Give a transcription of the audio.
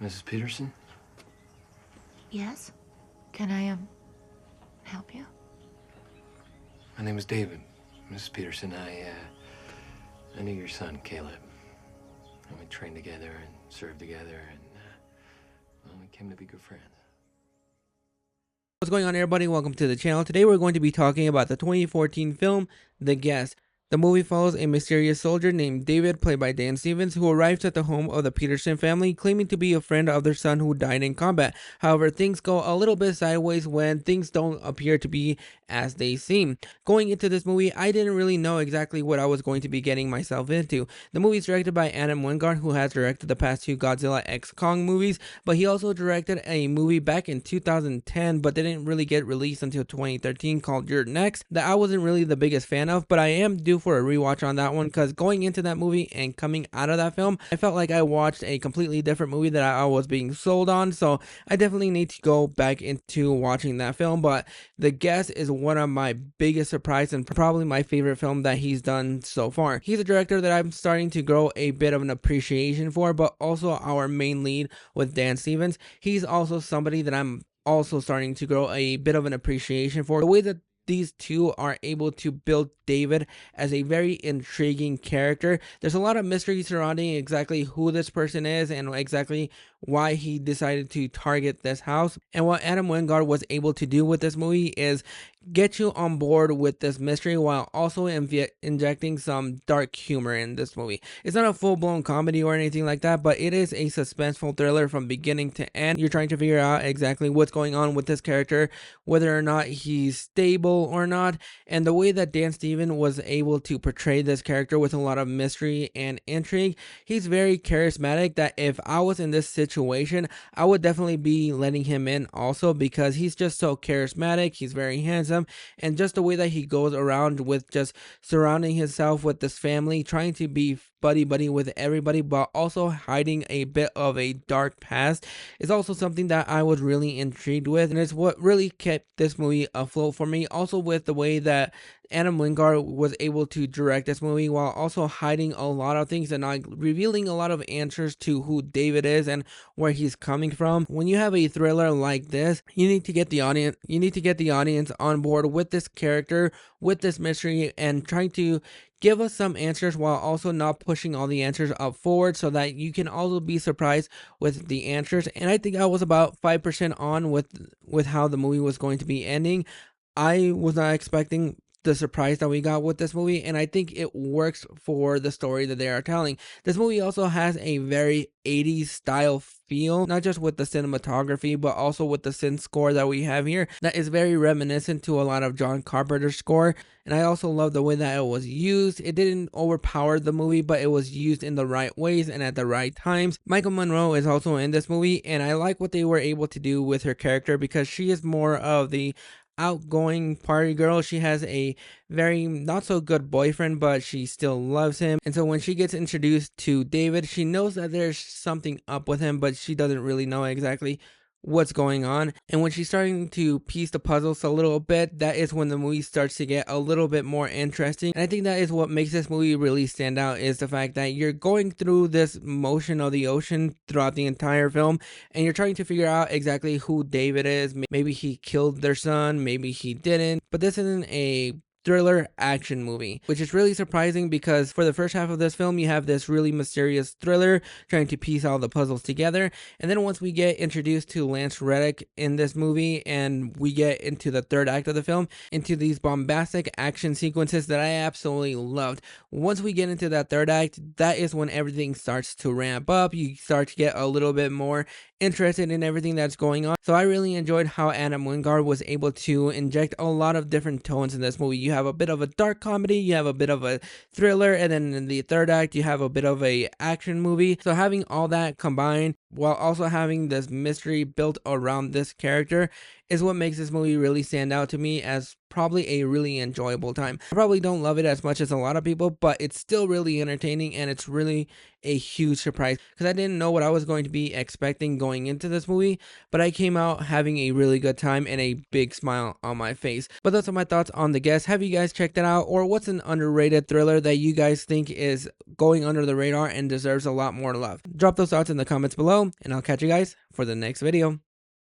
Mrs. Peterson? Yes? Can I, help you? My name is David. Mrs. Peterson, I knew your son, Caleb. And we trained together and served together, and, well, we came to be good friends. What's going on, everybody? Welcome to the channel. Today we're going to be talking about the 2014 film The Guest. The movie follows a mysterious soldier named David, played by Dan Stevens, who arrives at the home of the Peterson family, claiming to be a friend of their son who died in combat. However, things go a little bit sideways when things don't appear to be as they seem. Going into this movie, I didn't really know exactly what I was going to be getting myself into. The movie is directed by Adam Wingard, who has directed the past two Godzilla x Kong movies, but he also directed a movie back in 2010, but didn't really get released until 2013, called You're Next, that I wasn't really the biggest fan of, but I am due for a rewatch on that one, because going into that movie and coming out of that film, I felt like I watched a completely different movie that I was being sold on. So I definitely need to go back into watching that film. But The Guest is one of my biggest surprises and probably my favorite film that he's done so far. He's a director that I'm starting to grow a bit of an appreciation for, but also our main lead with Dan Stevens, he's also somebody that I'm also starting to grow a bit of an appreciation for. The way that these two are able to build David as a very intriguing character. There's a lot of mystery surrounding exactly who this person is and exactly why he decided to target this house. And what Adam Wingard was able to do with this movie is get you on board with this mystery while also injecting some dark humor in this movie. It's not a full-blown comedy or anything like that, but it is a suspenseful thriller from beginning to end. You're trying to figure out exactly what's going on with this character, whether or not he's stable or not, and the way that Dan Stevens was able to portray this character with a lot of mystery and intrigue. He's very charismatic, that if I was in this situation, I would definitely be letting him in also, because he's just so charismatic, he's very handsome, and just the way that he goes around with just surrounding himself with this family, trying to be buddy with everybody, but also hiding a bit of a dark past, is also something that I was really intrigued with, and it's what really kept this movie afloat for me. Also with the way that Adam Wingard was able to direct this movie while also hiding a lot of things and not revealing a lot of answers to who David is and where he's coming from. When you have a thriller like this, you need to get the audience on board with this character, with this mystery, and trying to give us some answers while also not pushing all the answers up forward, so that you can also be surprised with the answers. And I think I was about 5% on with how the movie was going to be ending. I was not expecting the surprise that we got with this movie, and I think it works for the story that they are telling. This movie also has a very 80s style feel, not just with the cinematography, but also with the synth score that we have here, that is very reminiscent to a lot of John Carpenter's score. And I also love the way that it was used. It didn't overpower the movie, but it was used in the right ways and at the right times. Michael Monroe is also in this movie, and I like what they were able to do with her character, because she is more of the outgoing party girl. She has a very not so good boyfriend, but she still loves him. And so when she gets introduced to David, she knows that there's something up with him, but she doesn't really know exactly what's going on. And when she's starting to piece the puzzles a little bit, that is when the movie starts to get a little bit more interesting. And I think that is what makes this movie really stand out, is the fact that you're going through this motion of the ocean throughout the entire film, and you're trying to figure out exactly who David is. Maybe he killed their son, maybe he didn't, but this isn't a thriller action movie, which is really surprising, because for the first half of this film you have this really mysterious thriller trying to piece all the puzzles together, and then once we get introduced to Lance Reddick in this movie and we get into the third act of the film, into these bombastic action sequences that I absolutely loved. Once we get into that third act, that is when everything starts to ramp up. You start to get a little bit more interested in everything that's going on. So I really enjoyed how Adam Wingard was able to inject a lot of different tones in this movie. You have a bit of a dark comedy, you have a bit of a thriller, and then in the third act you have a bit of a action movie. So having all that combined while also having this mystery built around this character is what makes this movie really stand out to me as probably a really enjoyable time. I probably don't love it as much as a lot of people, but it's still really entertaining, and it's really a huge surprise because I didn't know what I was going to be expecting going into this movie, but I came out having a really good time and a big smile on my face. But those are my thoughts on The Guest. Have you guys checked it out, or what's an underrated thriller that you guys think is going under the radar and deserves a lot more love? Drop those thoughts in the comments below, and I'll catch you guys for the next video.